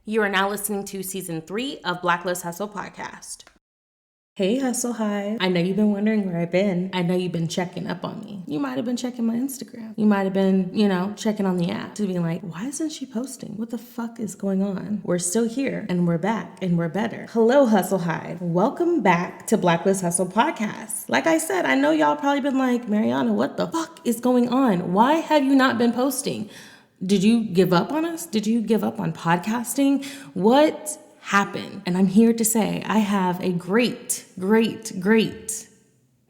You are now listening to Season 3 of Blacklist Hustle Podcast. Hey, Hustle Hive. I know you've been wondering where I've been. I know you've been checking up on me. You might have been checking my Instagram. You might have been, checking on the app to be like, why isn't she posting? What the fuck is going on? We're still here and we're back and we're better. Hello, Hustle Hive. Welcome back to Blacklist Hustle Podcast. Like I said, I know y'all probably been like, Mariana, what the fuck is going on? Why have you not been posting? Did you give up on us? Did you give up on podcasting? What happened? And I'm here to say I have a great,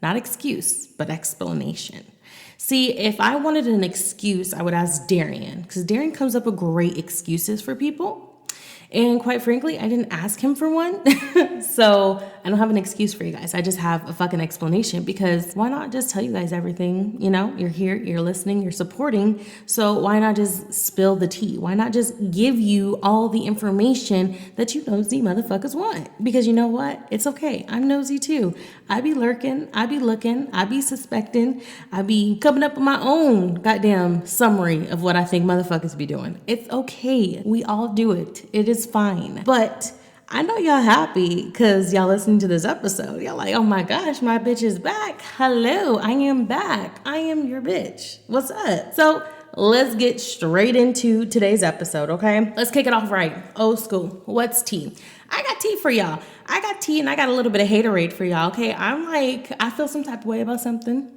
not excuse, but explanation. See, if I wanted an excuse, I would ask Darian, because Darian comes up with great excuses for people. And quite frankly, I didn't ask him for one. So I don't have an excuse for you guys. I just have a fucking explanation, because why not just tell you guys everything? You're here, you're listening, you're supporting. So why not just spill the tea? Why not just give you all the information that you nosy motherfuckers want? Because you know what? It's okay. I'm nosy too. I be lurking, I be looking, I be suspecting, I be coming up with my own goddamn summary of what I think motherfuckers be doing. It's okay. We all do it. It is fine. But I know y'all happy because y'all listening to this episode. Y'all like, oh my gosh, my bitch is back. Hello, I am back. I am your bitch. What's up? So let's get straight into today's episode, okay? Let's kick it off right. Old school. What's tea? I got tea for y'all. I got tea and I got a little bit of haterade for y'all, okay? I feel some type of way about something,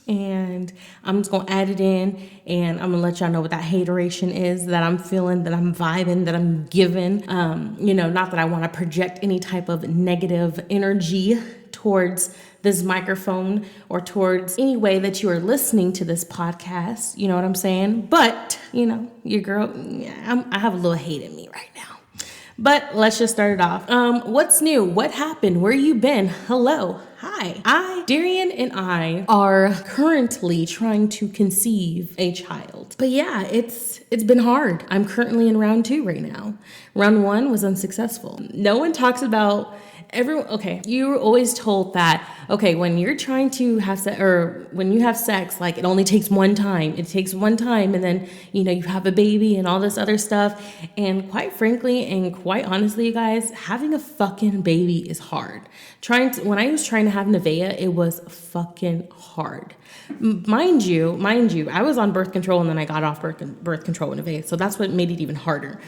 and I'm just gonna add it in, and I'm gonna let y'all know what that hateration is that I'm feeling, that I'm vibing, that I'm giving. Not that I want to project any type of negative energy towards this microphone or towards any way that you are listening to this podcast. You know what I'm saying? But your girl, I have a little hate in me right now. But let's just start it off. What's new? What happened? Where you been? Hello. Hi. Darian and I are currently trying to conceive a child. But yeah, it's been hard. I'm currently in round 2 right now. Round 1 was unsuccessful. No one talks about you were always told that, okay, when you're trying to have sex, or when you have sex, like, it only takes one time. It takes one time, and then, you have a baby and all this other stuff. And quite frankly, and quite honestly, you guys, having a fucking baby is hard. When I was trying to have Nevaeh, it was fucking hard. Mind you, I was on birth control, and then I got off birth control with Nevaeh. So that's what made it even harder.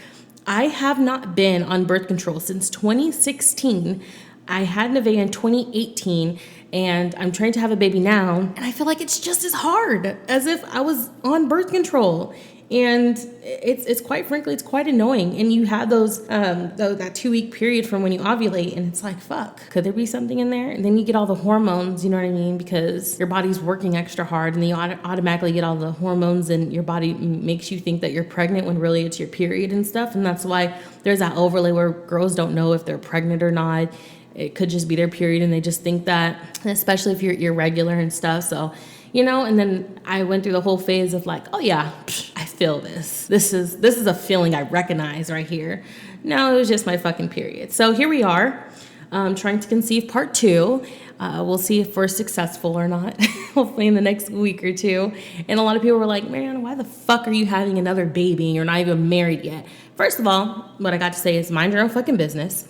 I have not been on birth control since 2016. I had Nevaeh in 2018, and I'm trying to have a baby now, and I feel like it's just as hard as if I was on birth control. And it's quite frankly, it's quite annoying. And you have that 2-week period from when you ovulate, and it's like, fuck, could there be something in there? And then you get all the hormones, you know what I mean? Because your body's working extra hard, and then you automatically get all the hormones, and your body makes you think that you're pregnant when really it's your period and stuff. And that's why there's that overlay where girls don't know if they're pregnant or not. It could just be their period, and they just think that, especially if you're irregular and stuff. So, and then I went through the whole phase of like, oh yeah, I feel this. This is a feeling I recognize right here. No, it was just my fucking period. So here we are, trying to conceive part 2. We'll see if we're successful or not, hopefully in the next week or 2. And a lot of people were like, Mariana, why the fuck are you having another baby and you're not even married yet? First of all, what I got to say is mind your own fucking business.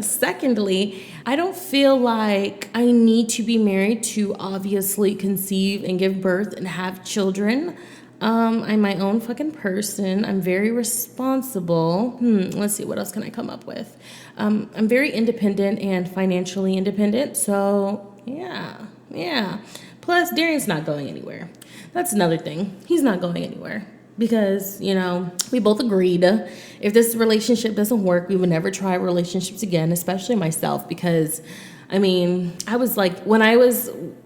Secondly, I don't feel like I need to be married to obviously conceive and give birth and have children. I'm my own fucking person. I'm very responsible. Let's see, what else can I come up with? I'm very independent and financially independent. So yeah. Plus, Darian's not going anywhere. That's another thing. He's not going anywhere. Because, we both agreed if this relationship doesn't work, we would never try relationships again, especially myself, because, I was like, when I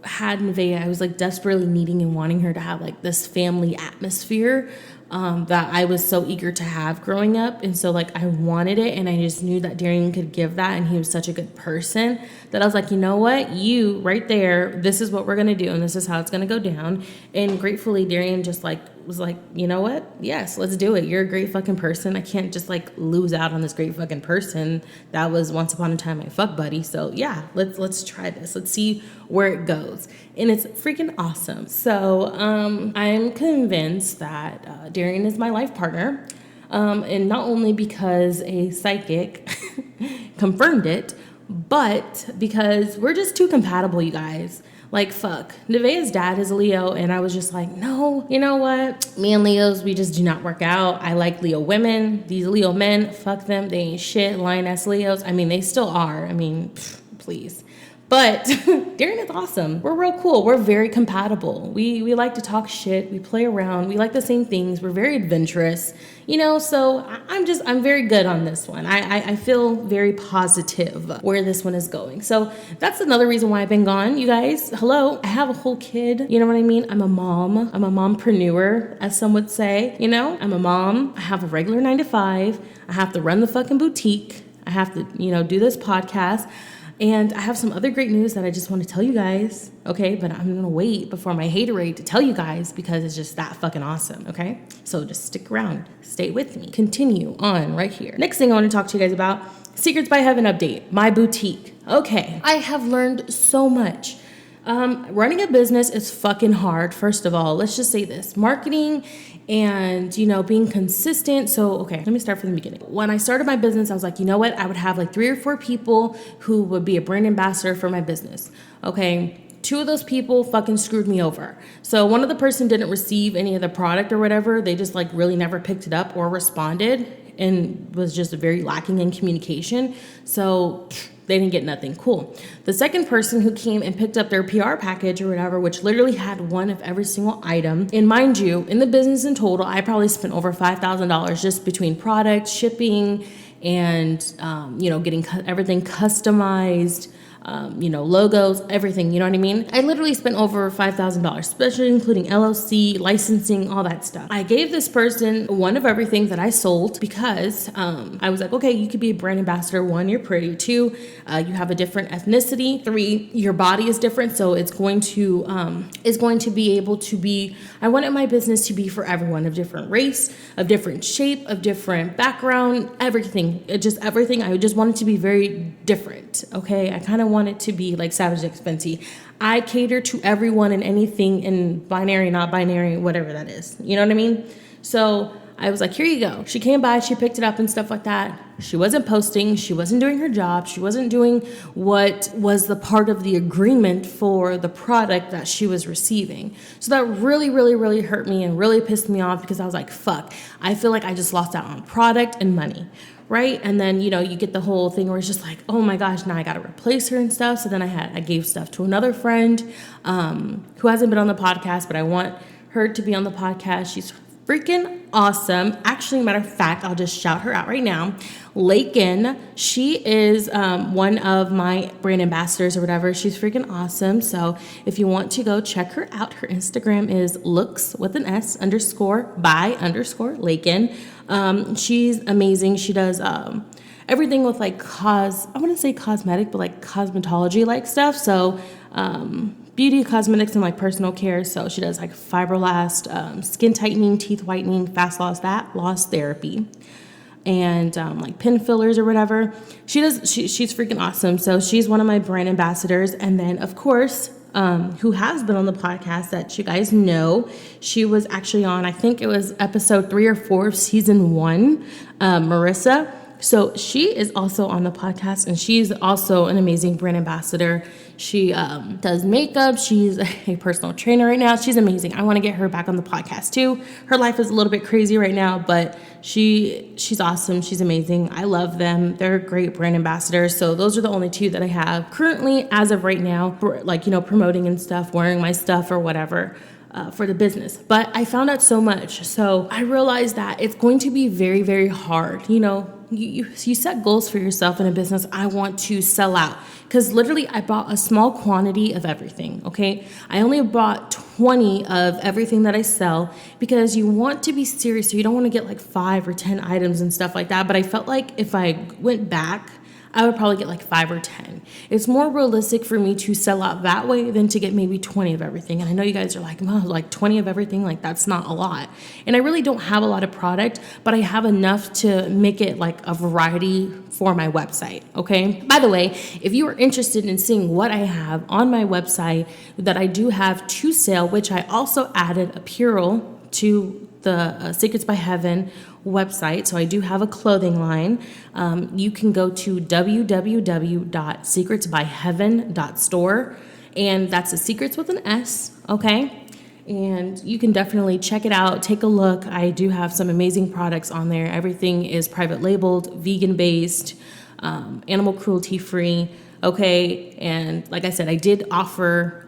had Nevaeh, I was like desperately needing and wanting her to have like this family atmosphere that I was so eager to have growing up. And so like I wanted it, and I just knew that Darian could give that, and he was such a good person that I was like, you know what, you right there, this is what we're gonna do, and this is how it's gonna go down. And gratefully Darian just like was like, you know what, yes, let's do it. You're a great fucking person. I can't just like lose out on this great fucking person that was once upon a time my fuck buddy. So yeah, let's try this. Let's see where it goes. And it's freaking awesome. So I'm convinced that Darian is my life partner. And not only because a psychic confirmed it, but because we're just too compatible, you guys. Like, fuck. Nevaeh's dad is a Leo, and I was just like, no, you know what? Me and Leos, we just do not work out. I like Leo women. These Leo men, fuck them. They ain't shit. Lion-ass Leos. I mean, they still are. I mean, please. But Darren is awesome. We're real cool. We're very compatible. We like to talk shit. We play around. We like the same things. We're very adventurous, so I'm very good on this one. I feel very positive where this one is going. So that's another reason why I've been gone. You guys, hello. I have a whole kid. You know what I mean? I'm a mom. I'm a mompreneur, as some would say. I'm a mom. I have a regular 9 to 5. I have to run the fucking boutique. I have to, do this podcast. And I have some other great news that I just want to tell you guys, okay? But I'm going to wait before my haterade to tell you guys because it's just that fucking awesome, okay? So just stick around. Stay with me. Continue on right here. Next thing I want to talk to you guys about, Secrets by Heaven update, my boutique. Okay, I have learned so much. Running a business is fucking hard, first of all. Let's just say this. Marketing and, being consistent. So, okay, let me start from the beginning. When I started my business, I was like, you know what? I would have like 3 or 4 people who would be a brand ambassador for my business. Okay. 2 of those people fucking screwed me over. So one of the person didn't receive any of the product or whatever. They just like really never picked it up or responded and was just very lacking in communication. So they didn't get nothing. Cool. The second person who came and picked up their PR package or whatever, which literally had one of every single item. And mind you, in the business in total, I probably spent over $5,000 just between product, shipping, and, getting everything customized, logos, everything, you know what I mean? I literally spent over $5,000, especially including LLC, licensing, all that stuff. I gave this person one of everything that I sold because I was like, okay, you could be a brand ambassador. 1, you're pretty. 2, you have a different ethnicity. 3, your body is different. So it's going to be able to be, I wanted my business to be for everyone of different race, of different shape, of different background, everything. Everything. I just wanted to be very different. Okay. I kind of want it to be like Savage X Fenty. I cater to everyone and anything in binary, not binary, whatever that is. You know what I mean? So I was like, here you go. She came by, she picked it up and stuff like that. She wasn't posting. She wasn't doing her job. She wasn't doing what was the part of the agreement for the product that she was receiving. So that really, really, really hurt me and really pissed me off because I was like, fuck, I feel like I just lost out on product and money. Right. And then, you get the whole thing where it's just like, oh my gosh, now I got to replace her and stuff. So then I gave stuff to another friend who hasn't been on the podcast, but I want her to be on the podcast. She's freaking awesome. Actually, matter of fact, I'll just shout her out right now. Lakin, she is one of my brand ambassadors or whatever. She's freaking awesome. So if you want to go check her out, her Instagram is looks with an S _by_ Lakin. She's amazing. She does everything with like I wouldn't say cosmetic, but like cosmetology like stuff. So beauty, cosmetics, and like personal care. So she does like fibrolast, skin tightening, teeth whitening, fast loss therapy, and like pin fillers or whatever. She's freaking awesome. So she's one of my brand ambassadors. And then of course, who has been on the podcast that you guys know, she was actually on, I think it was episode 3 or 4 of season 1, Marissa. So she is also on the podcast, and she's also an amazing brand ambassador. She does makeup. She's a personal trainer right now. She's amazing. I want to get her back on the podcast too. Her life is a little bit crazy right now, but she's awesome. She's amazing. I love them. They're great brand ambassadors. So those are the only 2 that I have currently as of right now, for like, promoting and stuff, wearing my stuff or whatever. For the business. But I found out so much. So I realized that it's going to be very, very hard. You set goals for yourself in a business. I want to sell out because literally I bought a small quantity of everything. Okay. I only bought 20 of everything that I sell because you want to be serious. So you don't want to get like 5 or 10 items and stuff like that. But I felt like if I went back, I would probably get like 5 or 10. It's more realistic for me to sell out that way than to get maybe 20 of everything. And I know you guys are like, Mom, like 20 of everything, like that's not a lot. And I really don't have a lot of product, but I have enough to make it like a variety for my website. Okay. By the way, if you are interested in seeing what I have on my website that I do have to sell, which I also added apparel to the Secrets by Heaven website. So I do have a clothing line. You can go to www.secretsbyheaven.store, and that's the secrets with an S, okay? And you can definitely check it out, take a look. I do have some amazing products on there. Everything is private labeled, vegan based, animal cruelty free, okay? And like I said, I did offer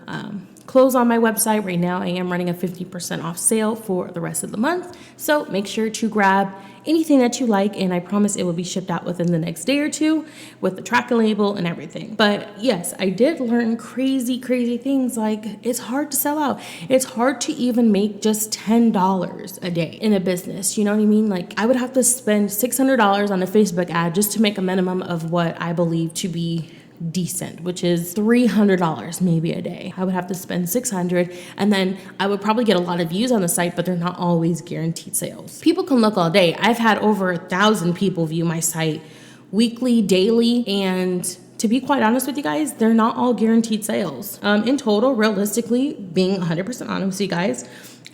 clothes on my website. Right now I am running a 50% off sale for the rest of the month. So make sure to grab anything that you like, and I promise it will be shipped out within the next day or two with the tracking label and everything. But yes, I did learn crazy things. Like, it's hard to sell out. It's hard to even make just $10 a day in a business. You know what I mean? Like, I would have to spend $600 on a Facebook ad just to make a minimum of what I believe to be decent, which is $300 maybe a day. I would have to spend $600, and then I would probably get a lot of views on the site, but they're not always guaranteed sales. People can look all day. I've had over 1,000 people view my site weekly, daily, and to be quite honest with you guys, they're not all guaranteed sales. In total, realistically, being 100% honest with you guys,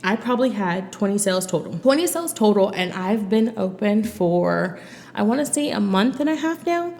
I probably had 20 sales total. 20 sales total, and I've been open for, I want to say, a month and a half now.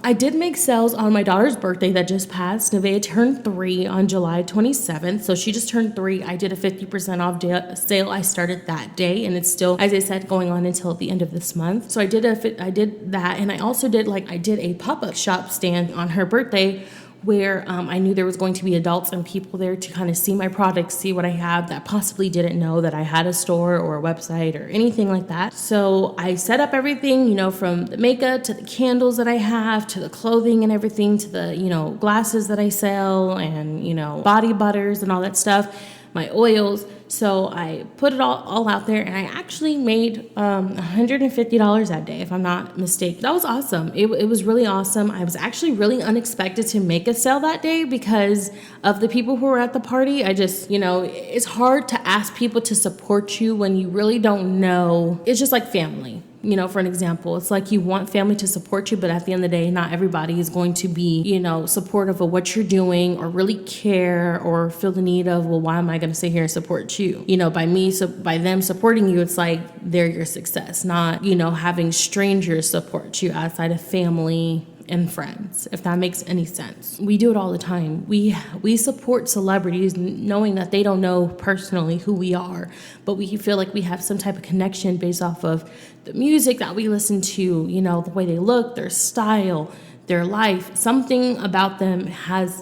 I did make sales on my daughter's birthday that just passed. Nevaeh turned 3 on July 27th, so she just turned 3. I did a 50% off sale. I started that day, and it's still, as I said, going on until the end of this month. So I did that, and I also did a pop-up shop stand on her birthday, where I knew there was going to be adults and people there to kind of see my products, see what I have that possibly didn't know that I had a store or a website or anything like that. So I set up everything, from the makeup to the candles that I have, to the clothing and everything, to the, glasses that I sell, and, body butters and all that stuff, my oils. So I put it all out there, and I actually made $150 that day, if I'm not mistaken. That was awesome. It was really awesome. I was actually really unexpected to make a sale that day because of the people who were at the party. I just, it's hard to ask people to support you when you really don't know. It's just like family. For an example, it's like you want family to support you, but at the end of the day, not everybody is going to be, supportive of what you're doing or really care or feel the need of, well, why am I going to sit here and support you? By them supporting you, it's like they're your success, not, having strangers support you outside of family and friends, if that makes any sense. We do it all the time. We support celebrities knowing that they don't know personally who we are, but we feel like we have some type of connection based off of the music that we listen to, the way they look, their style, their life. Something about them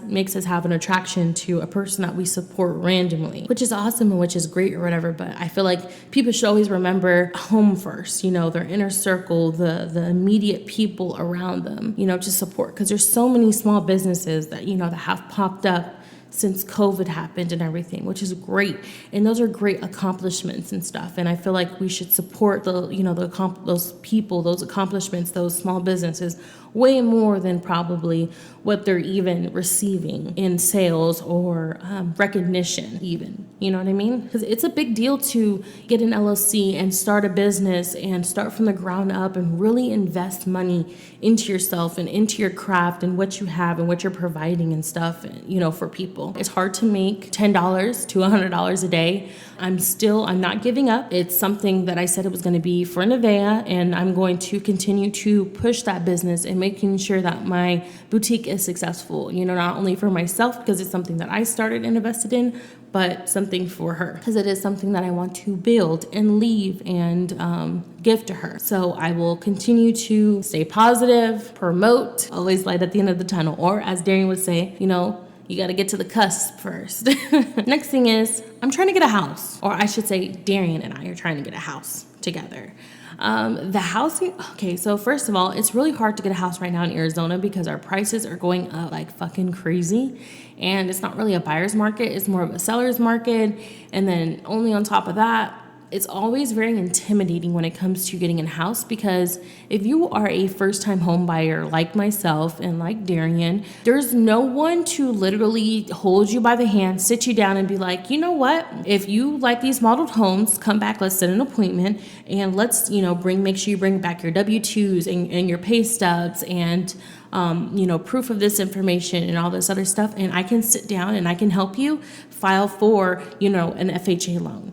makes us have an attraction to a person that we support randomly, which is awesome and which is great or whatever. But I feel like people should always remember home first, their inner circle, the immediate people around them, to support. Because there's so many small businesses that, that have popped up since COVID happened and everything, which is great. And those are great accomplishments and stuff. And I feel like we should support those people, those accomplishments, those small businesses way more than probably what they're even receiving in sales or recognition even. You know what I mean? Because it's a big deal to get an LLC and start a business and start from the ground up and really invest money into yourself and into your craft and what you have and what you're providing and stuff, for people. It's hard to make $10 to $100 a day. I'm not giving up. It's something that I said it was going to be for Nevaeh, and I'm going to continue to push that business and making sure that my boutique is successful, not only for myself because it's something that I started and invested in, but something for her because it is something that I want to build and leave and give to her. So I will continue to stay positive, promote, always light at the end of the tunnel, or as Darian would say, you got to get to the cusp first. Next thing is I'm trying to get a house, or I should say Darian and I are trying to get a house together. The housing, okay, so first of all, it's really hard to get a house right now in Arizona because our prices are going up like fucking crazy. And it's not really a buyer's market, it's more of a seller's market. And then only on top of that, it's always very intimidating when it comes to getting a house, because if you are a first-time home buyer like myself and like Darian, there's no one to literally hold you by the hand, sit you down and be like, you know what? If you like these modeled homes, come back, let's set an appointment, and let's, make sure you bring back your W-2s and your pay stubs and proof of this information and all this other stuff. And I can sit down and I can help you file for, an FHA loan.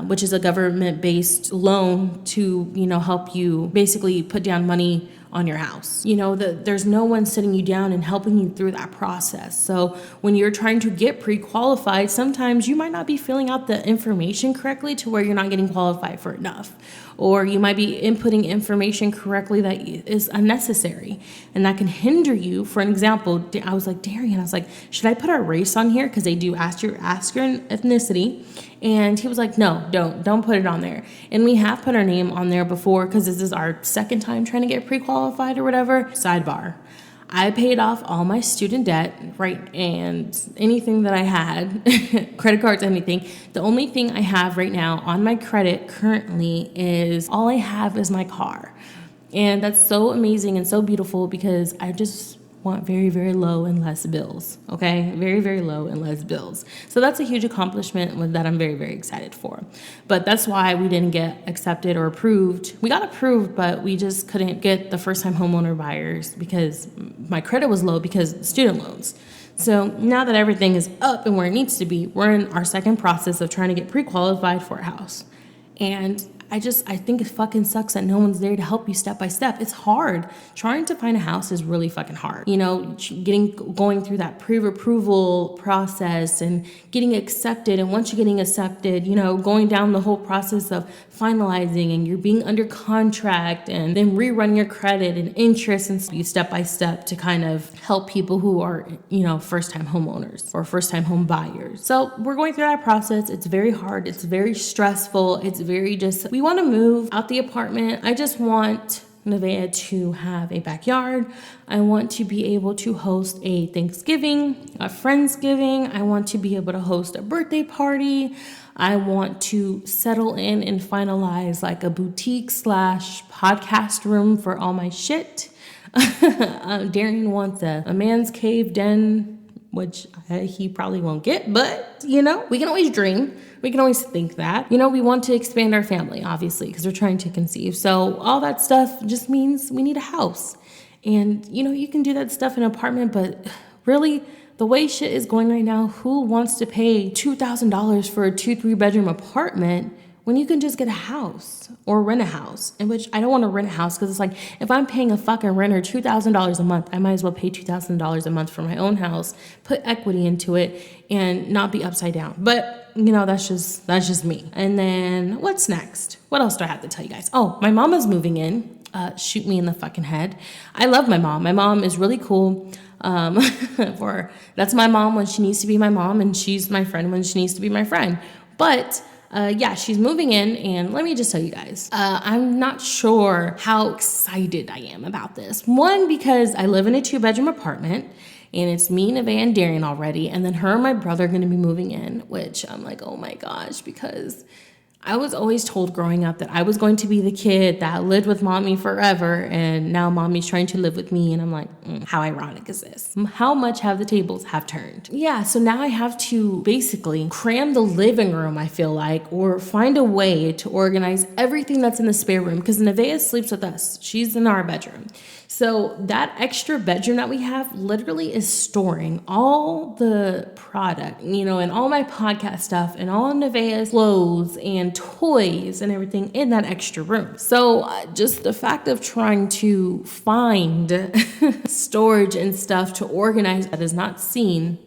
which is a government-based loan to, help you basically put down money on your house. There's no one sitting you down and helping you through that process. So when you're trying to get pre-qualified, sometimes you might not be filling out the information correctly to where you're not getting qualified for enough. Or you might be inputting information correctly that is unnecessary. And that can hinder you. For an example, I was like, Darian, should I put our race on here? Because they do ask your ethnicity. And he was like, no, don't put it on there. And we have put our name on there before because this is our second time trying to get pre-qualified or whatever. Sidebar. I paid off all my student debt, right? And anything that I had, credit cards, anything. The only thing I have right now on my credit currently is all I have is my car. And that's so amazing and so beautiful because I just want very, very low and less bills, okay? Very, very low and less bills. So that's a huge accomplishment that I'm very, very excited for. But that's why we didn't get accepted or approved. We got approved, but we just couldn't get the first-time homeowner buyers because my credit was low because of student loans. So now that everything is up and where it needs to be, we're in our second process of trying to get pre-qualified for a house. And I think it fucking sucks that no one's there to help you step by step. It's hard. Trying to find a house is really fucking hard. Going through that pre-approval process and getting accepted. And once you're getting accepted, going down the whole process of finalizing and you're being under contract and then rerunning your credit and interest and you step by step to kind of help people who are, first-time homeowners or first-time home buyers. So we're going through that process. It's very hard. It's very stressful. It's very we want to move out the apartment. I just want Nevaeh to have a backyard. I want to be able to host a Thanksgiving, a Friendsgiving. I want to be able to host a birthday party. I want to settle in and finalize like a boutique / podcast room for all my shit. Darian wants a man's cave den, which he probably won't get, but, we can always dream. We can always think that. We want to expand our family, obviously, because we're trying to conceive. So all that stuff just means we need a house. And, you can do that stuff in an apartment, but really, the way shit is going right now, who wants to pay $2,000 for a 2-3 bedroom apartment when you can just get a house or rent a house? In which I don't want to rent a house because it's like, if I'm paying a fucking renter $2,000 a month, I might as well pay $2,000 a month for my own house, put equity into it, and not be upside down. But that's just me. And then what's next? What else do I have to tell you guys? Oh, my mama's moving in. Shoot me in the fucking head. I love my mom. My mom is really cool. That's my mom when she needs to be my mom, and she's my friend when she needs to be my friend. But she's moving in, and let me just tell you guys, I'm not sure how excited I am about this. One, because I live in a 2-bedroom apartment, and it's me, Nevaeh, and Darian already, and then her and my brother are going to be moving in, which I'm like, oh my gosh, because I was always told growing up that I was going to be the kid that lived with mommy forever, and now mommy's trying to live with me, and I'm like, how ironic is this? How much have the tables have turned? Yeah, so now I have to basically cram the living room, I feel like, or find a way to organize everything that's in the spare room, because Nevaeh sleeps with us. She's in our bedroom. So that extra bedroom that we have literally is storing all the product, and all my podcast stuff and all Nevaeh's clothes and toys and everything in that extra room. So just the fact of trying to find storage and stuff to organize that is not seen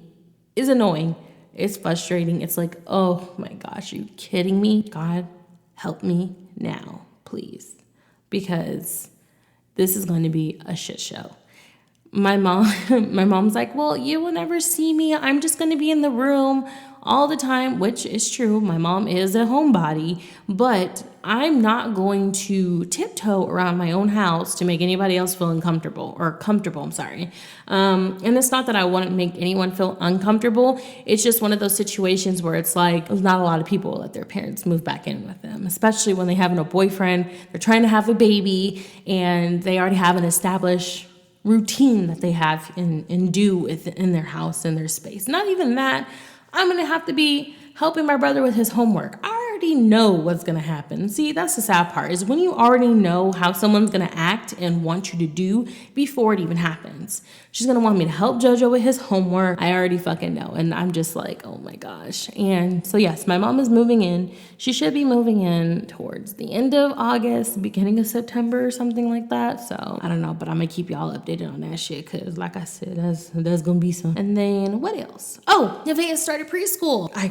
is annoying. It's frustrating. It's like, oh my gosh, are you kidding me? God, help me now, please. Because this is going to be a shit show. My mom's like, well, you will never see me. I'm just going to be in the room all the time, which is true. My mom is a homebody, but I'm not going to tiptoe around my own house to make anybody else feel comfortable. And it's not that I want to make anyone feel uncomfortable. It's just one of those situations where it's like, there's not a lot of people let their parents move back in with them, especially when they have a boyfriend, they're trying to have a baby, and they already have an established routine that they have and do in their house, in their space. Not even that. I'm going to have to be helping my brother with his homework. Our already know what's going to happen. See, that's the sad part, is when you already know how someone's going to act and want you to do before it even happens. She's going to want me to help JoJo with his homework. I already fucking know. And I'm just like, oh my gosh. And so yes, my mom is moving in. She should be moving in towards the end of August, beginning of September or something like that. So I don't know, but I'm going to keep y'all updated on that shit, because like I said, there's going to be some. And then what else? Oh, Nevaeh started preschool. I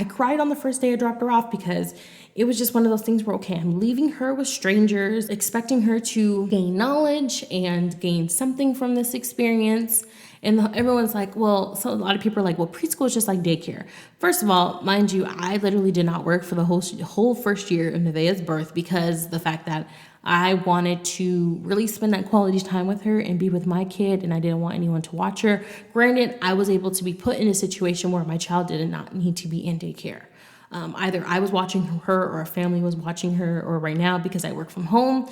cried on the first day I dropped her off, because it was just one of those things where, okay, I'm leaving her with strangers, expecting her to gain knowledge and gain something from this experience. And everyone's like, well, so a lot of people are like, well, preschool is just like daycare. First of all, mind you, I literally did not work for the whole first year of Nevaeh's birth, because the fact that I wanted to really spend that quality time with her and be with my kid, and I didn't want anyone to watch her. Granted, I was able to be put in a situation where my child did not need to be in daycare. Either I was watching her or a family was watching her, or right now, because I work from home,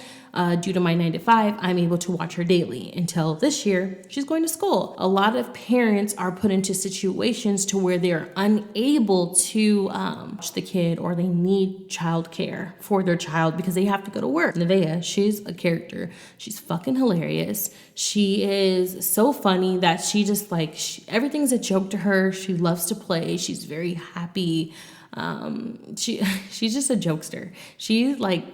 due to my 9 to 5, I'm able to watch her daily until this year she's going to school. A lot of parents are put into situations to where they're unable to watch the kid, or they need childcare for their child because they have to go to work. Nevaeh, she's a character. She's fucking hilarious. She is so funny that she just everything's a joke to her. She loves to play. She's very happy. She's just a jokester. She's like,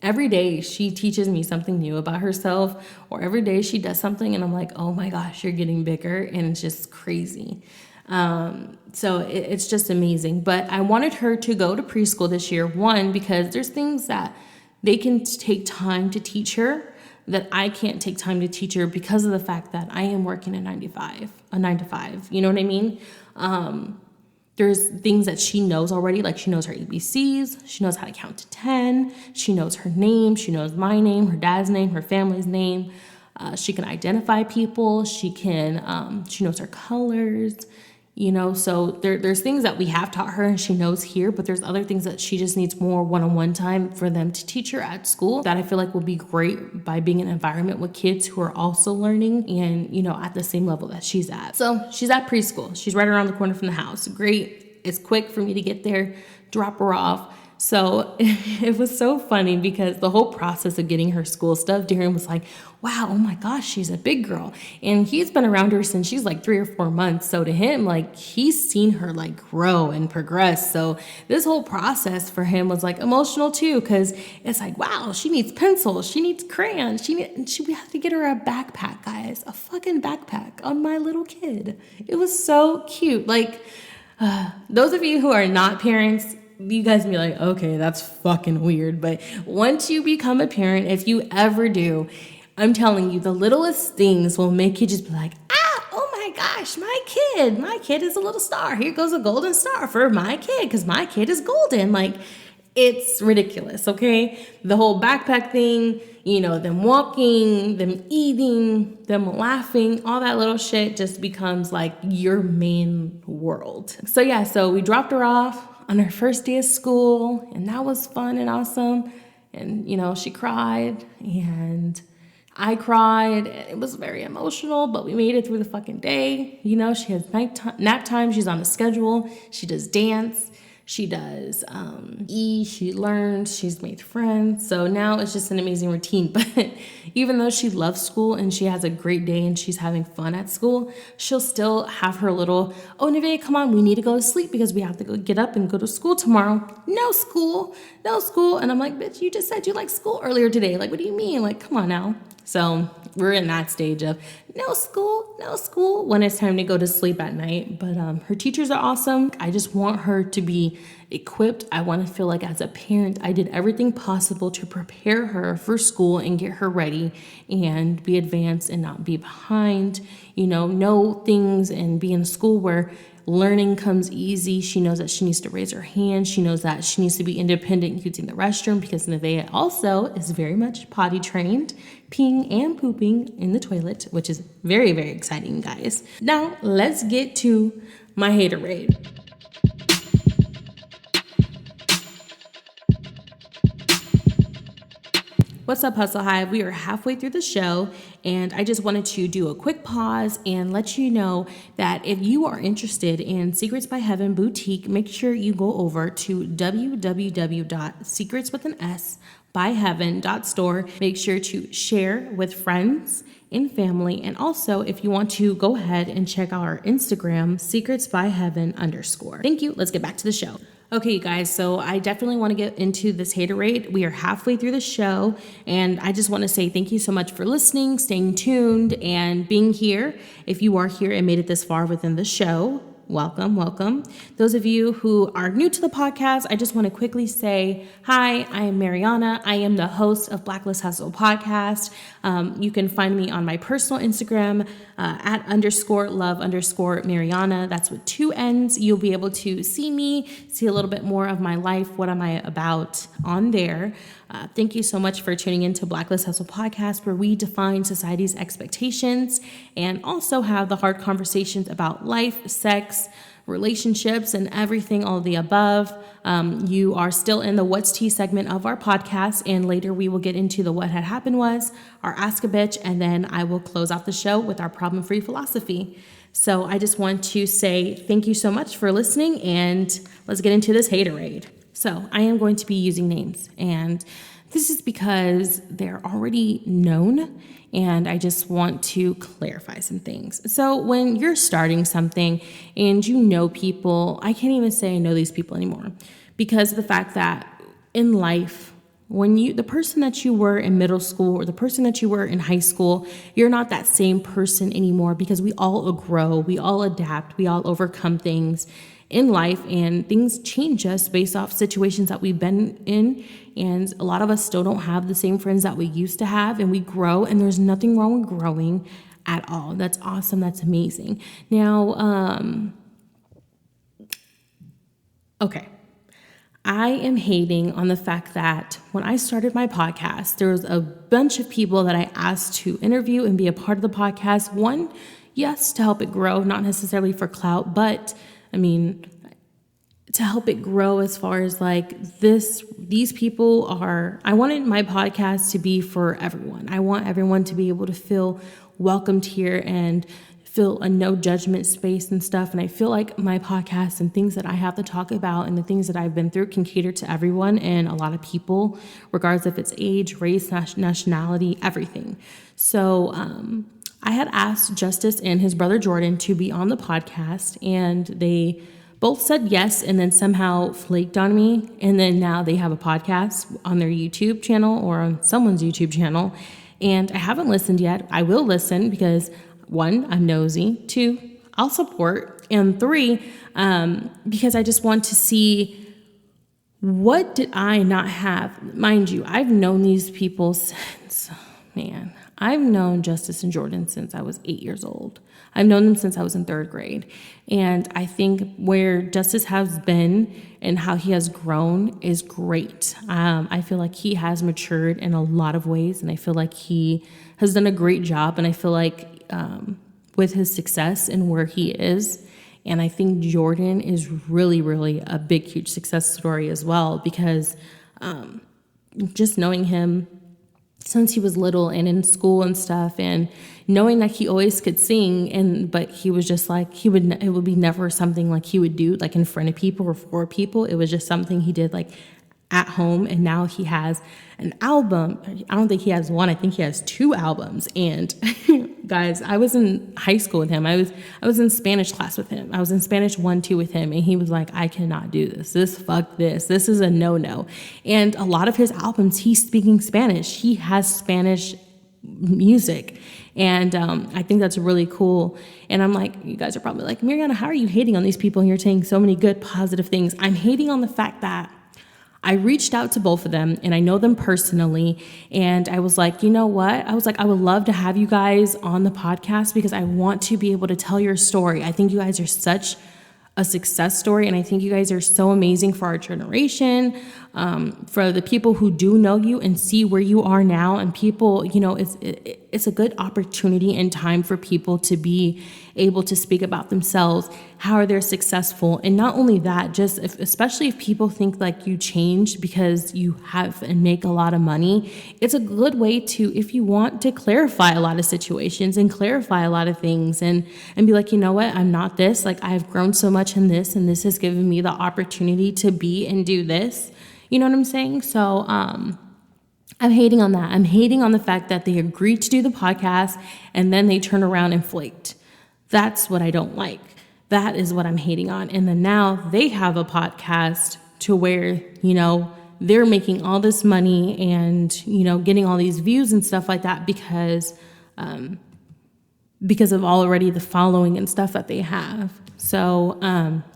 every day she teaches me something new about herself, or every day she does something and I'm like, oh my gosh, you're getting bigger, and it's just crazy. So it's just amazing. But I wanted her to go to preschool this year, one, because there's things that they can take time to teach her that I can't take time to teach her, because of the fact that I am working a 9 to 5, you know what I mean? There's things that she knows already, like she knows her ABCs, she knows how to count to 10, she knows her name, she knows my name, her dad's name, her family's name. She can identify people, she knows her colors, so there's things that we have taught her and she knows here, but there's other things that she just needs more one-on-one time for them to teach her at school, that I feel like will be great by being in an environment with kids who are also learning and, at the same level that she's at. So she's at preschool. She's right around the corner from the house. Great. It's quick for me to get there, drop her off. So it was so funny, because the whole process of getting her school stuff, Darren was like, wow, oh my gosh, she's a big girl. And he's been around her since she's like 3 or 4 months. So to him, he's seen her grow and progress. So this whole process for him was emotional too, because it's like, wow, she needs pencils, she needs crayons, we have to get her a backpack, guys, a fucking backpack on my little kid. It was so cute. Those of you who are not parents, you guys be like, okay, that's fucking weird. But once you become a parent, if you ever do, I'm telling you, the littlest things will make you just be like, oh my gosh, my kid is a little star. Here goes a golden star for my kid, because my kid is golden. It's ridiculous, okay? The whole backpack thing, them walking, them eating, them laughing, all that little shit just becomes your main world. So we dropped her off on her first day of school, and that was fun and awesome. And, she cried, and I cried, and it was very emotional, but we made it through the fucking day. She has nap time. She's on the schedule. She does dance. She does she learns, she's made friends. So now it's just an amazing routine. But even though she loves school and she has a great day and she's having fun at school, she'll still have her little, oh, Nevaeh, come on, we need to go to sleep because we have to go get up and go to school tomorrow. No school. And I'm like, bitch, you just said you liked school earlier today. What do you mean? Come on now. So we're in that stage of no school when it's time to go to sleep at night. But her teachers are awesome. I just want her to be equipped. I want to feel like as a parent, I did everything possible to prepare her for school and get her ready and be advanced and not be behind, know things and be in a school where learning comes easy. She knows that she needs to raise her hand. She knows that she needs to be independent using the restroom, because Nevaeh also is very much potty trained, peeing and pooping in the toilet, which is very, very exciting, guys. Now, let's get to my haterade. What's up, Hustle Hive? We are halfway through the show, and I just wanted to do a quick pause and let you know that if you are interested in Secrets by Heaven Boutique, make sure you go over to www.secretsbyheaven.store. Make sure to share with friends and family, and also if you want to go ahead and check out our Instagram, secretsbyheaven_. Thank you. Let's get back to the show. Okay, you guys, so I definitely want to get into this haterade. We are halfway through the show, and I just want to say thank you so much for listening, staying tuned, and being here. If you are here and made it this far within the show, welcome. Those of you who are new to the podcast, I just want to quickly say, hi, I am Mariana. I am the host of Blacklist Hustle Podcast. You can find me on my personal Instagram at _love_Mariana. That's with 2 N's. You'll be able to see me, see a little bit more of my life. What am I about on there? Thank you so much for tuning into Blacklist Hustle Podcast, where we define society's expectations and also have the hard conversations about life, sex, relationships, and everything, all of the above. You are still in the What's Tea segment of our podcast, and later we will get into the What Had Happened Was, our Ask a Bitch, and then I will close out the show with our problem-free philosophy. So I just want to say thank you so much for listening, and let's get into this haterade. So I am going to be using names, and this is because they're already known, and I just want to clarify some things. So when you're starting something and you know people, I can't even say I know these people anymore because of the fact that in life, when the person that you were in middle school or the person that you were in high school, you're not that same person anymore because we all grow, we all adapt, we all overcome things in life, and things change us based off situations that we've been in. And a lot of us still don't have the same friends that we used to have, and we grow, and there's nothing wrong with growing at all. That's awesome. That's amazing. Now, okay. I am hating on the fact that when I started my podcast, there was a bunch of people that I asked to interview and be a part of the podcast. One, yes, to help it grow, not necessarily for clout, but to help it grow as far as like these people are, I wanted my podcast to be for everyone. I want everyone to be able to feel welcomed here and feel a no judgment space and stuff. And I feel like my podcast and things that I have to talk about and the things that I've been through can cater to everyone and a lot of people, regardless if it's age, race, nationality, everything. So, I had asked Justice and his brother Jordan to be on the podcast, and they both said yes and then somehow flaked on me. And then now they have a podcast on their YouTube channel or on someone's YouTube channel. And I haven't listened yet. I will listen because 1, I'm nosy. 2, I'll support. And 3, because I just want to see what did I not have. Mind you, I've known these people since, I've known Justice and Jordan since I was 8 years old. I've known them since I was in 3rd grade. And I think where Justice has been and how he has grown is great. I feel like he has matured in a lot of ways, and I feel like he has done a great job. And I feel like with his success and where he is, and I think Jordan is really, really a big, huge success story as well, because just knowing him since he was little and in school and stuff, and knowing that he always could sing, but he was just like, it would be never something like he would do like in front of people or for people. It was just something he did like at home. And now he has an album. I don't think he has one. I think he has 2 albums. And guys, I was in high school with him. I was in Spanish class with him. I was in Spanish 1-2 with him. And he was like, I cannot do this. Fuck this. This is a no-no. And a lot of his albums, he's speaking Spanish. He has Spanish music. And I think that's really cool. And I'm like, you guys are probably like, Mariana, how are you hating on these people? And you're saying so many good, positive things. I'm hating on the fact that I reached out to both of them, and I know them personally. And I was like, you know what? I was like, I would love to have you guys on the podcast because I want to be able to tell your story. I think you guys are such a success story, and I think you guys are so amazing for our generation. For the people who do know you and see where you are now, and people, it's a good opportunity and time for people to be able to speak about themselves, how they're successful. And not only that, especially if people think like you changed because you have and make a lot of money, it's a good way to, if you want to clarify a lot of situations and clarify a lot of things and be like, you know what, I'm not this, like I've grown so much in this, and this has given me the opportunity to be and do this. You know what I'm saying? So, I'm hating on that. I'm hating on the fact that they agreed to do the podcast and then they turn around and flaked. That's what I don't like. That is what I'm hating on. And then now they have a podcast to where, they're making all this money and, getting all these views and stuff like that because of already the following and stuff that they have. So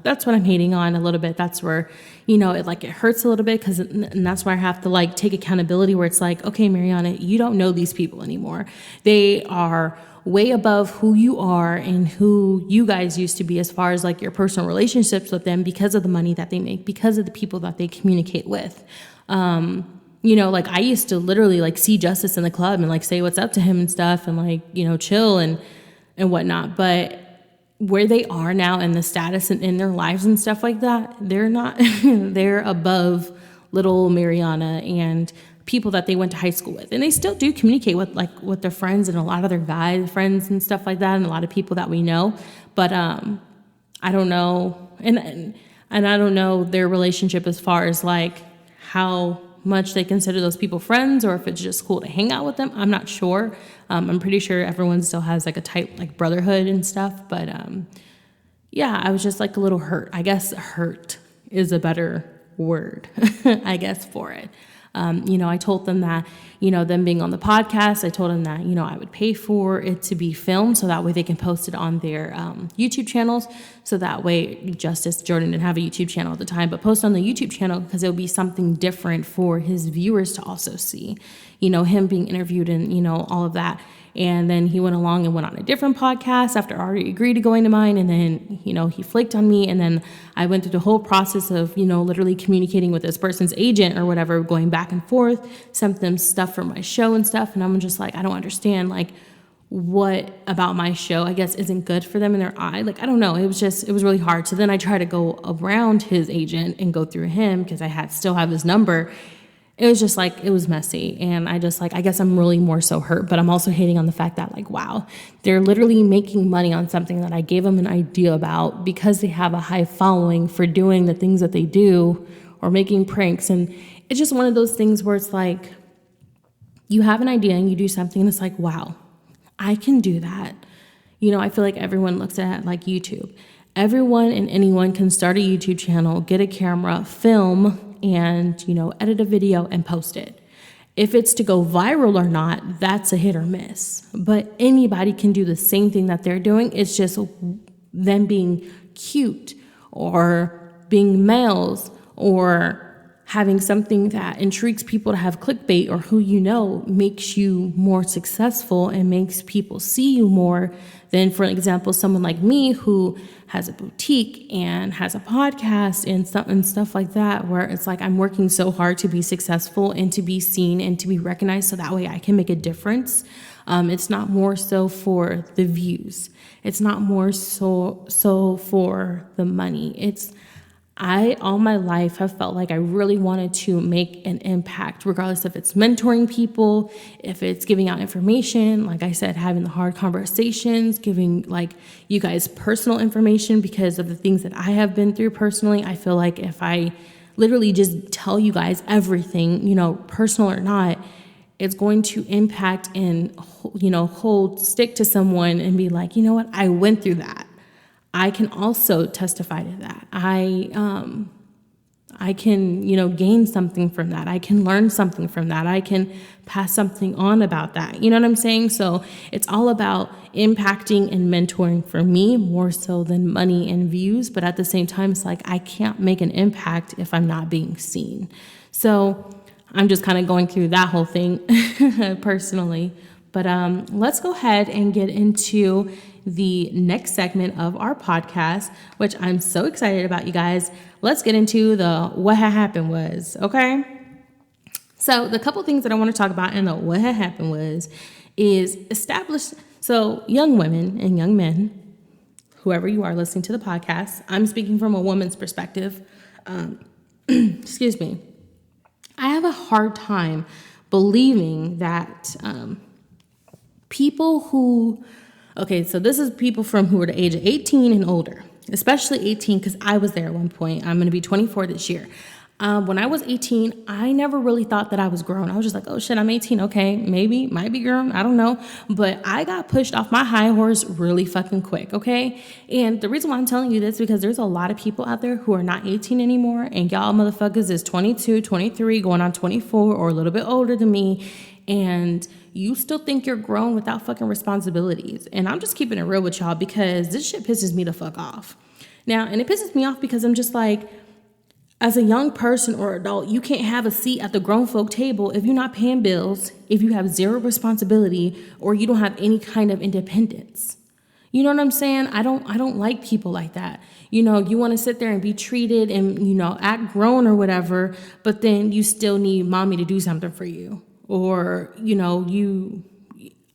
that's what I'm hating on a little bit. That's where, it hurts a little bit and that's where I have to take accountability, where it's like, okay, Mariana, you don't know these people anymore. They are way above who you are and who you guys used to be as far as your personal relationships with them, because of the money that they make, because of the people that they communicate with. I used to literally see Justice in the club and say what's up to him and stuff and chill and whatnot. But where they are now and the status in their lives and stuff like that, they're not, they're above little Mariana and people that they went to high school with. And they still do communicate with their friends and a lot of their guy friends and stuff like that, and a lot of people that we know. But I don't know, and I don't know their relationship as far as how much they consider those people friends, or if it's just cool to hang out with them. I'm not sure. I'm pretty sure everyone still has a tight brotherhood and stuff. But yeah, I was just a little hurt. I guess hurt is a better word, I guess, for it. I told them that, them being on the podcast, I told them that, I would pay for it to be filmed so that way they can post it on their YouTube channels. So that way Jordan didn't have a YouTube channel at the time, but post on the YouTube channel because it'll be something different for his viewers to also see, him being interviewed and, all of that. And then he went along and went on a different podcast after I already agreed to going to mine. And then, he flaked on me. And then I went through the whole process of, literally communicating with this person's agent or whatever, going back and forth, sent them stuff for my show and stuff. And I'm just I don't understand, what about my show, I guess, isn't good for them in their eye. I don't know. It was really hard. So then I tried to go around his agent and go through him because I still have his number. It was just it was messy. And I just I guess I'm really more so hurt, but I'm also hating on the fact that wow, they're literally making money on something that I gave them an idea about because they have a high following for doing the things that they do or making pranks. And it's just one of those things where it's you have an idea and you do something and it's wow, I can do that. I feel like everyone looks at YouTube. Everyone and anyone can start a YouTube channel, get a camera, film, and, edit a video and post it. If it's to go viral or not, that's a hit or miss. But anybody can do the same thing that they're doing. It's just them being cute or being males or having something that intrigues people to have clickbait, or who makes you more successful and makes people see you more than, for example, someone like me who has a boutique and has a podcast and stuff like that, where it's I'm working so hard to be successful and to be seen and to be recognized so that way I can make a difference. It's not more so for the views. It's not more so for the money. I, all my life, have felt I really wanted to make an impact, regardless if it's mentoring people, if it's giving out information, like I said, having the hard conversations, giving you guys personal information because of the things that I have been through personally. I feel if I literally just tell you guys everything, personal or not, it's going to impact and, stick to someone and be you know what, I went through that. I can also testify to that. I can, gain something from that. I can learn something from that. I can pass something on about that. You know what I'm saying? So it's all about impacting and mentoring for me more so than money and views. But at the same time, it's I can't make an impact if I'm not being seen. So I'm just kind of going through that whole thing personally. But let's go ahead and get into the next segment of our podcast, which I'm so excited about, you guys. Let's get into the what had happened was, okay? So the couple things that I want to talk about in the what had happened was is establish. So young women and young men, whoever you are listening to the podcast, I'm speaking from a woman's perspective. Excuse me. I have a hard time believing that people who, okay, so this is people from who are the age of 18 and older, especially 18, because I was there at one point. I'm going to be 24 this year. When I was 18, I never really thought that I was grown. I was just like, oh shit, I'm 18. Okay, maybe, might be grown. I don't know. But I got pushed off my high horse really fucking quick. Okay. And the reason why I'm telling you this, because there's a lot of people out there who are not 18 anymore. And y'all motherfuckers is 22, 23, going on 24 or a little bit older than me. And you still think you're grown without fucking responsibilities. And I'm just keeping it real with y'all because this shit pisses me the fuck off. Now, and it pisses me off because I'm just like, as a young person or adult, you can't have a seat at the grown folk table if you're not paying bills, if you have zero responsibility, or you don't have any kind of independence. You know what I'm saying? I don't like people like that. You know, you want to sit there and be treated and, you know, act grown or whatever, but then you still need mommy to do something for you. Or, you know,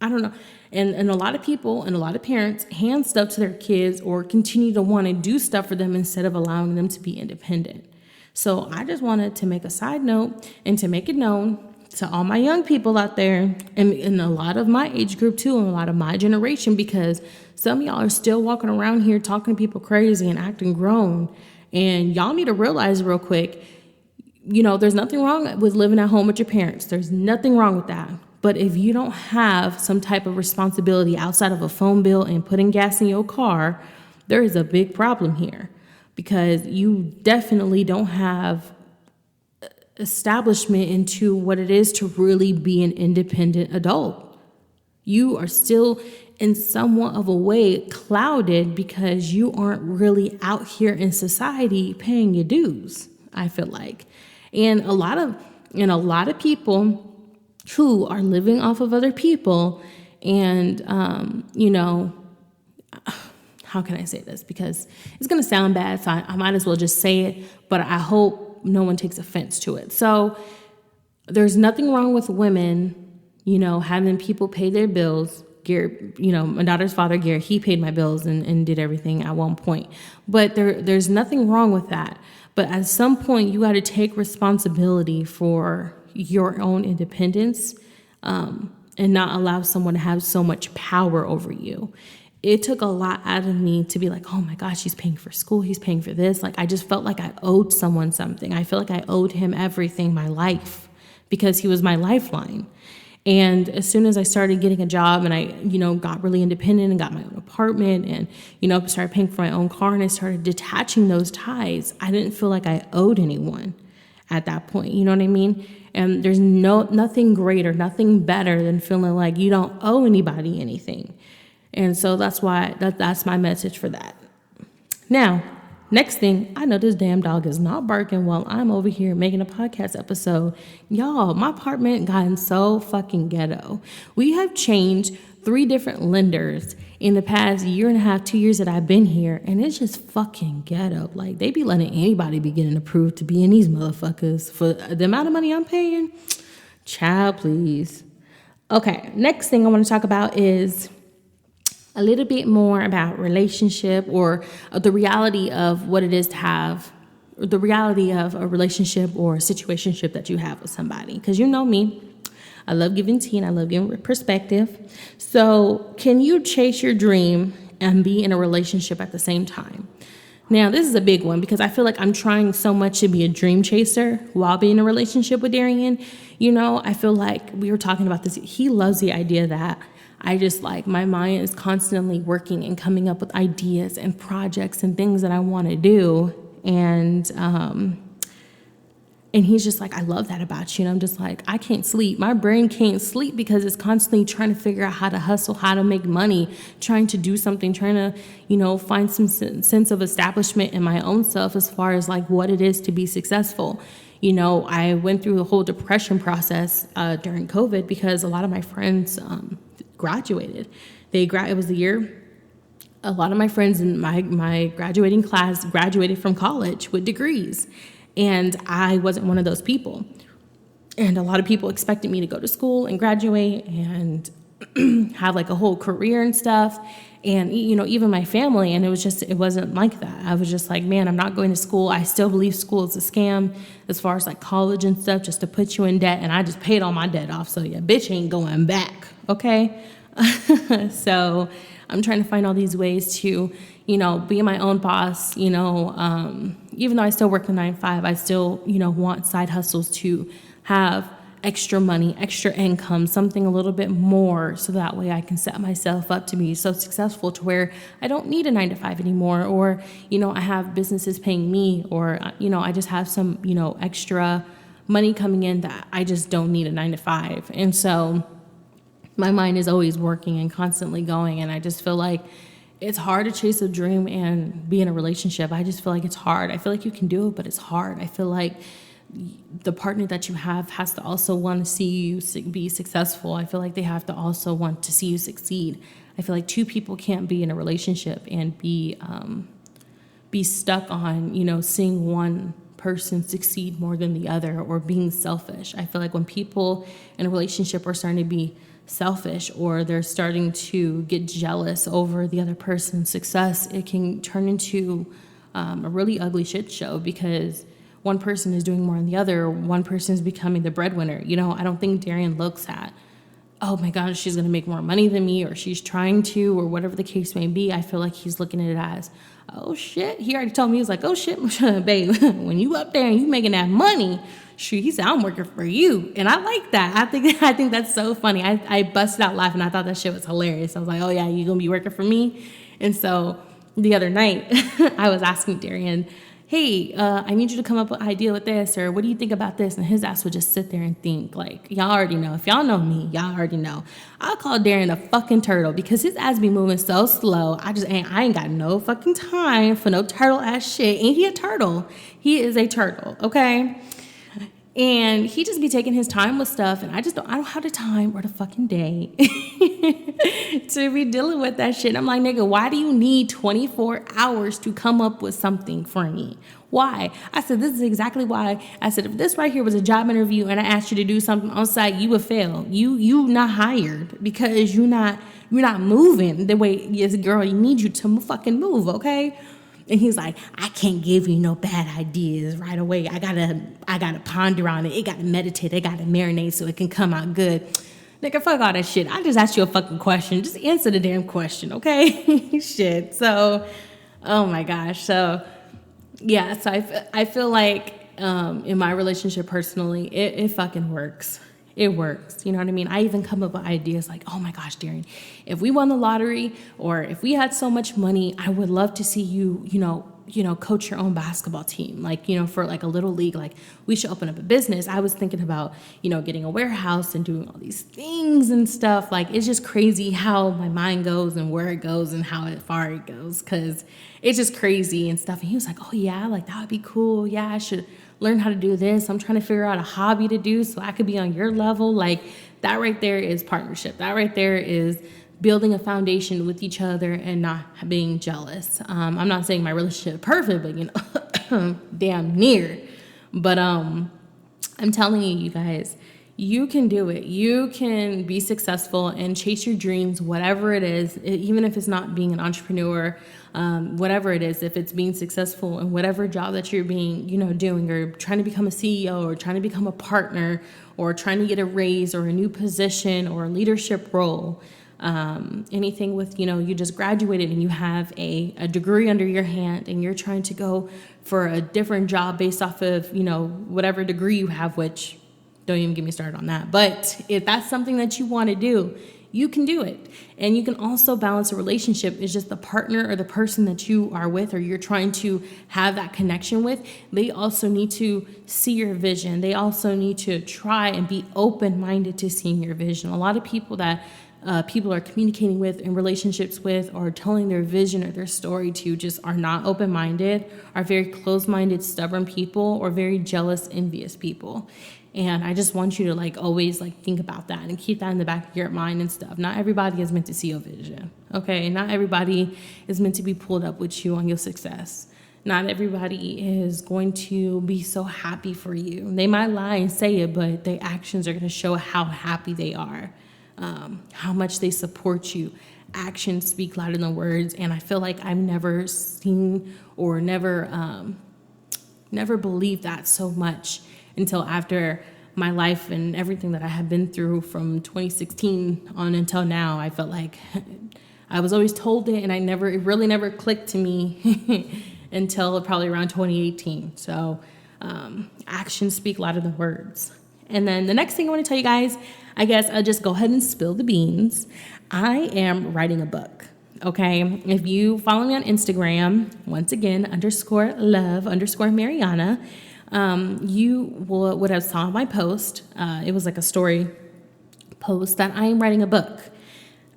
I don't know. And a lot of people and a lot of parents hand stuff to their kids or continue to want to do stuff for them instead of allowing them to be independent. So I just wanted to make a side note and to make it known to all my young people out there and a lot of my age group too, and a lot of my generation, because some of y'all are still walking around here talking to people crazy and acting grown. And y'all need to realize real quick, you know, there's nothing wrong with living at home with your parents. There's nothing wrong with that. But if you don't have some type of responsibility outside of a phone bill and putting gas in your car, there is a big problem here. Because you definitely don't have establishment into what it is to really be an independent adult. You are still in somewhat of a way clouded because you aren't really out here in society paying your dues, I feel like. And a lot of people who are living off of other people and, you know, how can I say this? Because it's going to sound bad, so I might as well just say it, but I hope no one takes offense to it. So there's nothing wrong with women, you know, having people pay their bills. Garrett, you know, my daughter's father, Garrett, he paid my bills and did everything at one point. But there's nothing wrong with that. But at some point, you got to take responsibility for your own independence and not allow someone to have so much power over you. It took a lot out of me to be like, oh my gosh, he's paying for school. He's paying for this. Like, I just felt like I owed someone something. I feel like I owed him everything, my life, because he was my lifeline. And as soon as I started getting a job and I, you know, got really independent and got my own apartment and, you know, started paying for my own car and I started detaching those ties, I didn't feel like I owed anyone at that point. You know what I mean? And there's nothing greater, nothing better than feeling like you don't owe anybody anything. And so that's why that's my message for that. Now, next thing, I know this damn dog is not barking while I'm over here making a podcast episode. Y'all, my apartment gotten so fucking ghetto. We have changed 3 different lenders in the past year and a half, 2 years that I've been here, and it's just fucking ghetto. Like, they be letting anybody be getting approved to be in these motherfuckers for the amount of money I'm paying. Child, please. Okay, next thing I want to talk about is a little bit more about relationship or the reality of what it is to have, the reality of a relationship or a situationship that you have with somebody. Because you know me, I love giving tea and I love giving perspective. So can you chase your dream and be in a relationship at the same time? Now, this is a big one because I feel like I'm trying so much to be a dream chaser while being in a relationship with Darian. You know, I feel like we were talking about this. He loves the idea that I just like my mind is constantly working and coming up with ideas and projects and things that I want to do. And he's just like, I love that about you. And I'm just like, I can't sleep. My brain can't sleep because it's constantly trying to figure out how to hustle, how to make money, trying to do something, trying to, you know, find some sense of establishment in my own self as far as like what it is to be successful. You know, I went through the whole depression process during COVID because a lot of my friends graduated. It was the year a lot of my friends in my graduating class graduated from college with degrees, and I wasn't one of those people. And a lot of people expected me to go to school and graduate and have like a whole career and stuff. And, even my family, and it wasn't like that. I was just like, man, I'm not going to school. I still believe school is a scam as far as like college and stuff, just to put you in debt. And I just paid all my debt off. So yeah, bitch ain't going back. Okay. So I'm trying to find all these ways to, be my own boss, even though I still work the 9 to 5, I still, want side hustles to have extra money, extra income, something a little bit more, so that way I can set myself up to be so successful to where I don't need a 9 to 5 anymore, or, I have businesses paying me, or, I just have some, extra money coming in that I just don't need a 9 to 5. And so my mind is always working and constantly going, and I just feel like it's hard to chase a dream and be in a relationship. I just feel like it's hard. I feel like you can do it, but it's hard. I feel like the partner that you have has to also want to see you be successful. I feel like they have to also want to see you succeed. I feel like two people can't be in a relationship and be stuck on, seeing one person succeed more than the other, or being selfish. I feel like when people in a relationship are starting to be selfish, or they're starting to get jealous over the other person's success, it can turn into a really ugly shit show, because one person is doing more than the other. One person is becoming the breadwinner. I don't think Darian looks at, oh my gosh, she's going to make more money than me, or she's trying to, or whatever the case may be. I feel like he's looking at it as, oh shit. He already told me, he was like, oh shit, babe, when you up there and you making that money, shoot, he said, I'm working for you. And I like that. I think that's so funny. I busted out laughing. I thought that shit was hilarious. I was like, oh yeah, you going to be working for me? And so the other night I was asking Darian, hey, I need you to come up with an idea with this, or what do you think about this? And his ass would just sit there and think, like, y'all already know. If y'all know me, y'all already know. I'll call Darren a fucking turtle, because his ass be moving so slow. I ain't got no fucking time for no turtle ass shit. Ain't he a turtle? He is a turtle, okay? And he just be taking his time with stuff, and I don't have the time or the fucking day to be dealing with that shit. I'm like, nigga, why do you need 24 hours to come up with something for me? Why? I said, this is exactly why. I said, if this right here was a job interview and I asked you to do something on site, you would fail. You not hired, because you're not moving the way, yes, girl, you need you to fucking move, okay? And he's like, I can't give you no bad ideas right away. I gotta ponder on it. It gotta meditate. It gotta marinate so it can come out good. Nigga, fuck all that shit. I just asked you a fucking question. Just answer the damn question, okay? Shit. So, oh my gosh. So, yeah. So I feel like in my relationship personally, it fucking works. It works. You know what I mean? I even come up with ideas like, oh my gosh, Darren, if we won the lottery, or if we had so much money, I would love to see you, coach your own basketball team. Like, for like a little league, like we should open up a business. I was thinking about, getting a warehouse and doing all these things and stuff. Like, it's just crazy how my mind goes and where it goes and how far it goes. 'Cause it's just crazy and stuff. And he was like, oh yeah, like that would be cool. Yeah, I should learn how to do this. I'm trying to figure out a hobby to do so I could be on your level. Like, that right there is partnership. That right there is building a foundation with each other and not being jealous. I'm not saying my relationship is perfect, but damn near. But I'm telling you guys, you can do it. You can be successful and chase your dreams, whatever it is, even if it's not being an entrepreneur, whatever it is, if it's being successful in whatever job that you're being, doing, or trying to become a CEO, or trying to become a partner, or trying to get a raise or a new position or a leadership role. Anything with, you just graduated and you have a degree under your hand and you're trying to go for a different job based off of, whatever degree you have, which don't even get me started on that. But if that's something that you want to do, you can do it. And you can also balance a relationship. It's just the partner or the person that you are with, or you're trying to have that connection with. They also need to see your vision. They also need to try and be open-minded to seeing your vision. A lot of people that people are communicating with, in relationships with, or telling their vision or their story to, just are not open-minded, are very closed-minded, stubborn people, or very jealous, envious people. And I just want you to like always like think about that and keep that in the back of your mind and stuff. Not everybody is meant to see your vision. Okay. Not everybody is meant to be pulled up with you on your success. Not everybody is going to be so happy for you. They might lie and say it, but their actions are going to show how happy they are, how much they support you. Actions speak louder than words. And I feel like I've never seen or never believed that so much until after my life and everything that I have been through from 2016 on until now. I felt like I was always told it, and it really never clicked to me until probably around 2018. So actions speak louder than words. And then the next thing I want to tell you guys, I guess I'll just go ahead and spill the beans. I am writing a book. Okay, if you follow me on Instagram, once again, _love_Mariana, you would have saw my post. It was like a story post that I am writing a book.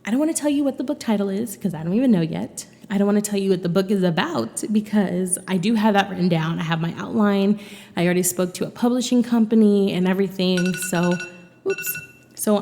I don't want to tell you what the book title is because I don't even know yet. I don't want to tell you what the book is about because I do have that written down. I have my outline. I already spoke to a publishing company and everything. So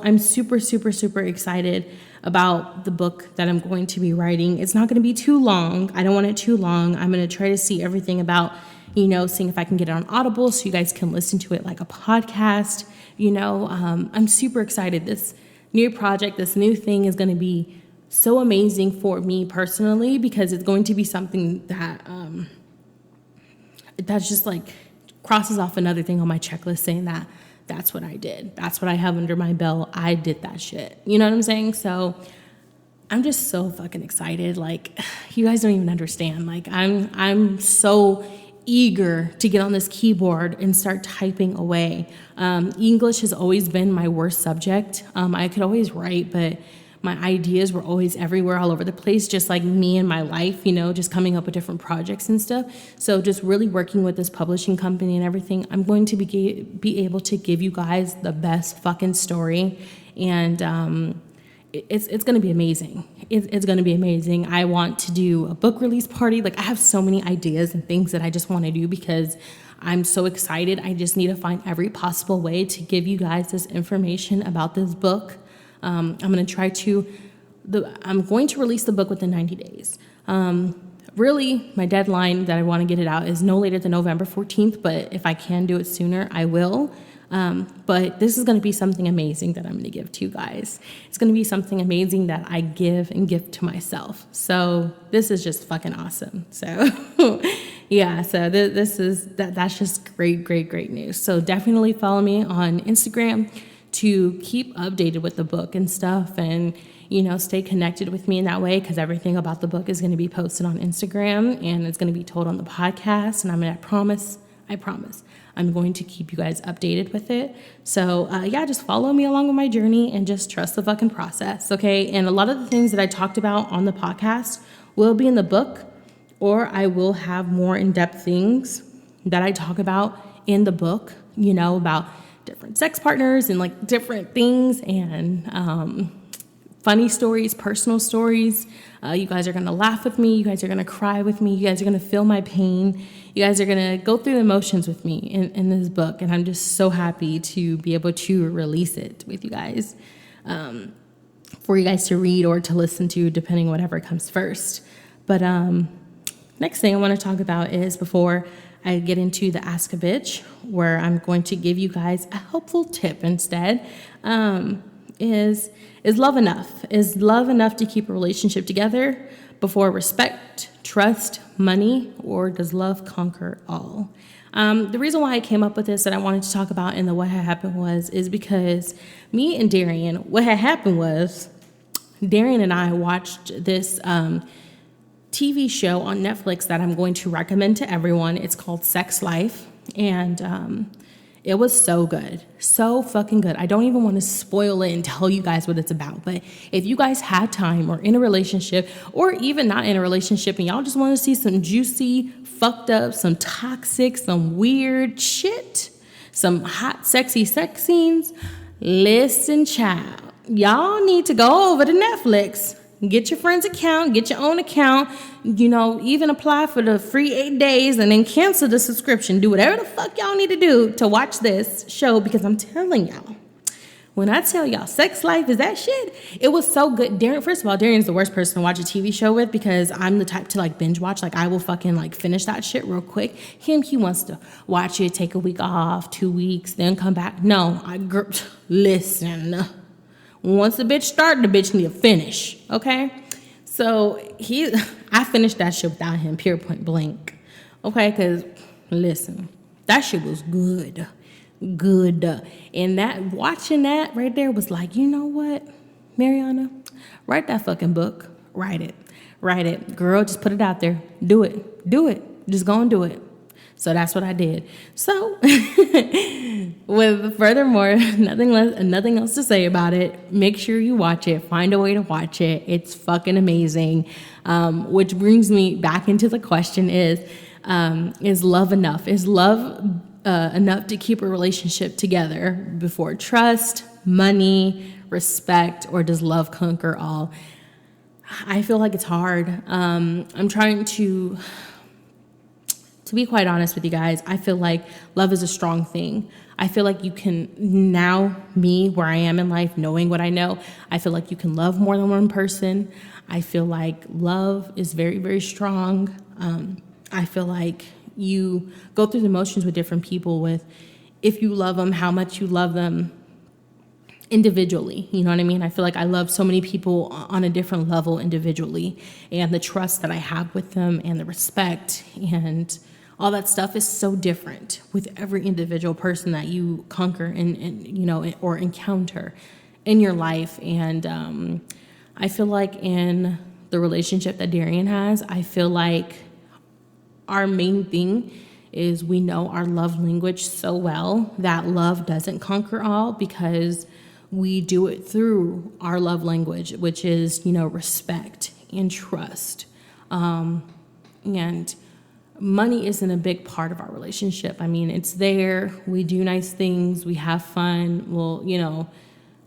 I'm super, super, super excited about the book that I'm going to be writing. It's not going to be too long. I don't want it too long. I'm going to try to see everything about, seeing if I can get it on Audible so you guys can listen to it like a podcast. I'm super excited. This new project, this new thing is going to be so amazing for me personally because it's going to be something that that's just like crosses off another thing on my checklist saying that that's what I did. That's what I have under my belt. I did that shit. You know what I'm saying? So I'm just so fucking excited. Like, you guys don't even understand. Like, I'm so eager to get on this keyboard and start typing away. English has always been my worst subject. I could always write, but my ideas were always everywhere, all over the place, just like me and my life, just coming up with different projects and stuff. So just really working with this publishing company and everything, I'm going to be able to give you guys the best fucking story. And it's going to be amazing. It's going to be amazing. I want to do a book release party. Like, I have so many ideas and things that I just want to do because I'm so excited. I just need to find every possible way to give you guys this information about this book. I'm going to release the book within 90 days. Really, my deadline that I want to get it out is no later than November 14th, but if I can do it sooner, I will. But this is going to be something amazing that I'm going to give to you guys. It's going to be something amazing that I give to myself. So this is just fucking awesome. So yeah, so that's just great, great, great news. So definitely follow me on Instagram to keep updated with the book and stuff and, stay connected with me in that way because everything about the book is going to be posted on Instagram and it's going to be told on the podcast. And I promise, I'm going to keep you guys updated with it. So, just follow me along with my journey and just trust the fucking process, okay? And a lot of the things that I talked about on the podcast will be in the book, or I will have more in-depth things that I talk about in the book, about different sex partners and like different things and funny stories, personal stories. You guys are going to laugh with me. You guys are going to cry with me. You guys are going to feel my pain. You guys are going to go through the emotions with me in this book. And I'm just so happy to be able to release it with you guys for you guys to read or to listen to, depending on whatever comes first. But next thing I want to talk about is before I get into the Ask a Bitch, where I'm going to give you guys a helpful tip instead, is love enough? Is love enough to keep a relationship together before respect, trust, money, or does love conquer all? The reason why I came up with this that I wanted to talk about in the What Had Happened is because me and Darian, what had happened was Darian and I watched this TV show on Netflix that I'm going to recommend to everyone. It's called Sex Life, and it was so good. So fucking good. I don't even want to spoil it and tell you guys what it's about, but if you guys have time or in a relationship or even not in a relationship and y'all just want to see some juicy, fucked up, some toxic, some weird shit, some hot, sexy sex scenes, listen, child. Y'all need to go over to Netflix Get your friend's account, get your own account, even apply for the free 8 days and then cancel the subscription. Do whatever the fuck y'all need to do to watch this show, because I'm telling y'all, when I tell y'all sex life is that shit, it was so good. Darren, first of all, Darren's the worst person to watch a TV show with, because I'm the type to like binge watch. Like I will fucking like finish that shit real quick. He wants to watch it, take a week off, 2 weeks, then come back. No, listen. Once the bitch started, the bitch need to finish. Okay? So I finished that shit without him, pure point blank. Okay? Because listen, that shit was good. Good. And watching that right there was like, you know what, Mariana, write that fucking book. Write it. Girl, just put it out there. Do it. Just go and do it. So that's what I did. So with furthermore, nothing else to say about it. Make sure you watch it. Find a way to watch it. It's fucking amazing. Which brings me back into the question is love enough? Is love enough to keep a relationship together before trust, money, respect, or does love conquer all? I feel like it's hard. I'm trying to be quite honest with you guys. I feel like love is a strong thing. I feel like you can, now me where I am in life, knowing what I know, I feel like you can love more than one person. I feel like love is very, very strong. I feel like you go through the motions with different people with, if you love them, how much you love them individually. You know what I mean? I feel like I love so many people on a different level individually, and the trust that I have with them and the respect and all that stuff is so different with every individual person that you conquer and or encounter in your life. And I feel like in the relationship that Darian has, I feel like our main thing is we know our love language so well that love doesn't conquer all, because we do it through our love language, which is, respect and trust. And money isn't a big part of our relationship. I mean, it's there. We do nice things. We have fun. We'll,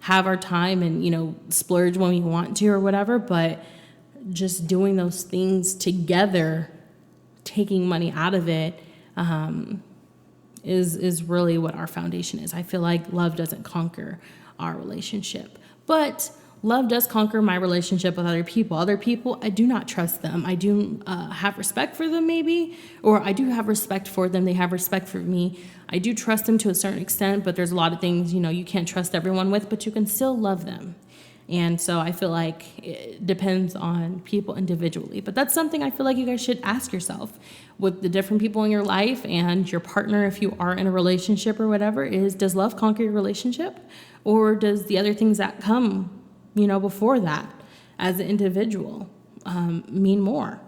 have our time and, splurge when we want to or whatever. But just doing those things together, taking money out of it, is really what our foundation is. I feel like love doesn't conquer our relationship, but love does conquer my relationship with other people. Other people, I do not trust them. I do have respect for them maybe, or I do have respect for them. They have respect for me. I do trust them to a certain extent, but there's a lot of things, you can't trust everyone with, but you can still love them. And so I feel like it depends on people individually. But that's something I feel like you guys should ask yourself with the different people in your life and your partner, if you are in a relationship or whatever, is does love conquer your relationship? Or does the other things that come, before that as an individual mean more?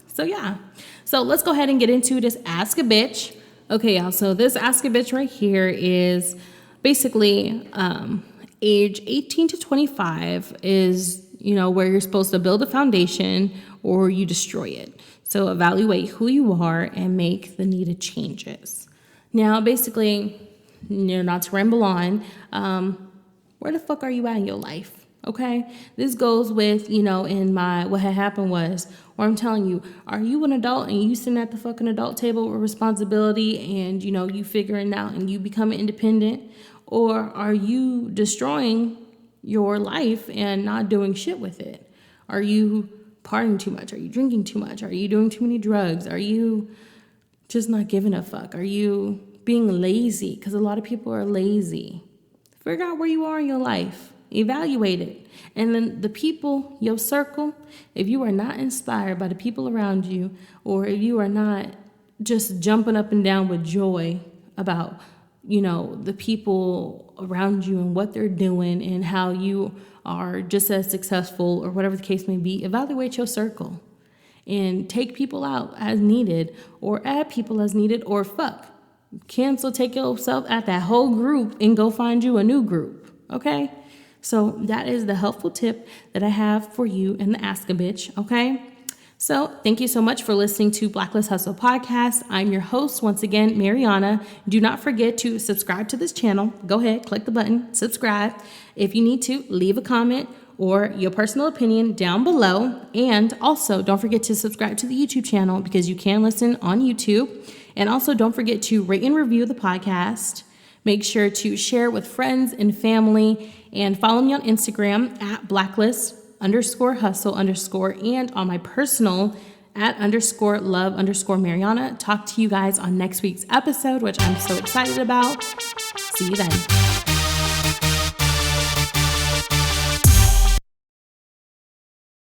So yeah. So let's go ahead and get into this Ask a Bitch. Okay, y'all. So this Ask a Bitch right here is basically age 18 to 25 is, where you're supposed to build a foundation or you destroy it. So evaluate who you are and make the needed changes. Now, basically, not to ramble on, where the fuck are you at in your life? Okay? This goes with, what had happened was, or I'm telling you, are you an adult and you sitting at the fucking adult table with responsibility and, you figuring out and you becoming independent? Or are you destroying your life and not doing shit with it? Are you partying too much? Are you drinking too much? Are you doing too many drugs? Are you just not giving a fuck? Are you being lazy? Because a lot of people are lazy. Figure out where you are in your life. Evaluate it. And then the people, your circle, if you are not inspired by the people around you, or if you are not just jumping up and down with joy about the people around you and what they're doing and how you are just as successful or whatever the case may be, evaluate your circle and take people out as needed or add people as needed, or cancel, take yourself at that whole group and go find you a new group. Okay? So that is the helpful tip that I have for you in the Ask a Bitch. Okay? So thank you so much for listening to Blacklist Hustle Podcast. I'm your host, once again, Mariana. Do not forget to subscribe to this channel. Go ahead, click the button, subscribe. If you need to, leave a comment or your personal opinion down below. And also, don't forget to subscribe to the YouTube channel because you can listen on YouTube. And also, don't forget to rate and review the podcast. Make sure to share with friends and family, and follow me on Instagram at Blacklist_Hustle_ and on my personal at _love_Mariana. Talk to you guys on next week's episode, which I'm so excited about. See you then.